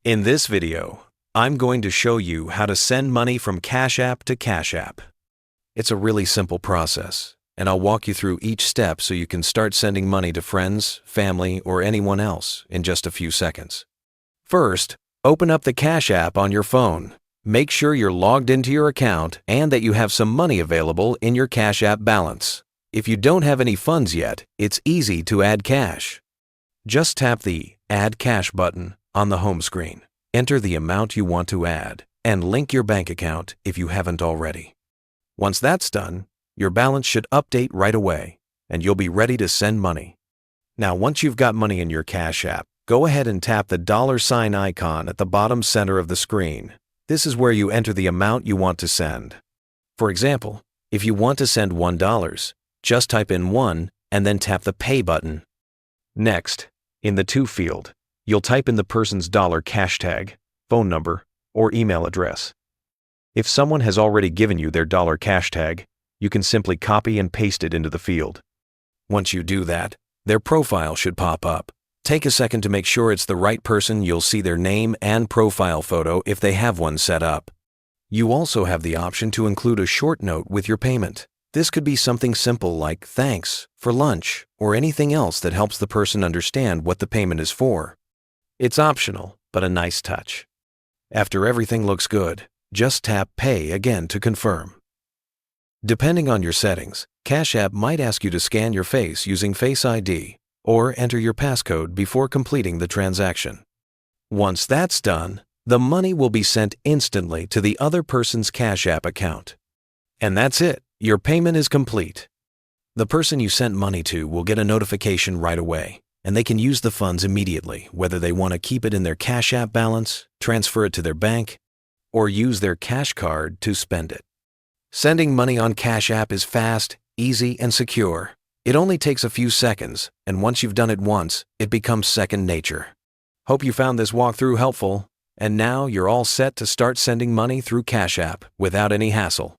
In this video, I'm going to show you how to send money from Cash App to Cash App. It's a really simple process, and I'll walk you through each step so you can start sending money to friends, family, or anyone else in just a few seconds. First, open up the Cash App on your phone. Make sure you're logged into your account and that you have some money available in your Cash App balance. If you don't have any funds yet, it's easy to add cash. Just tap the Add Cash button on the home screen. Enter the amount you want to add and link your bank account if you haven't already. Once that's done, your balance should update right away and you'll be ready to send money. Now, once you've got money in your Cash App, go ahead and tap the $ icon at the bottom center of the screen. This is where you enter the amount you want to send. For example, if you want to send $1, just type in 1 and then tap the Pay button. Next, in the To field, you'll type in the person's cash tag, phone number, or email address. If someone has already given you their cash tag, you can simply copy and paste it into the field. Once you do that, their profile should pop up. Take a second to make sure it's the right person. You'll see their name and profile photo if they have one set up. You also have the option to include a short note with your payment. This could be something simple like "Thanks for lunch" or anything else that helps the person understand what the payment is for. It's optional, but a nice touch. After everything looks good, just tap Pay again to confirm. Depending on your settings, Cash App might ask you to scan your face using Face ID or enter your passcode before completing the transaction. Once that's done, the money will be sent instantly to the other person's Cash App account. And that's it. Your payment is complete. The person you sent money to will get a notification right away, and they can use the funds immediately, whether they want to keep it in their Cash App balance, transfer it to their bank, or use their cash card to spend it. Sending money on Cash App is fast, easy, and secure. It only takes a few seconds, and once you've done it once, it becomes second nature. Hope you found this walkthrough helpful, and now you're all set to start sending money through Cash App without any hassle.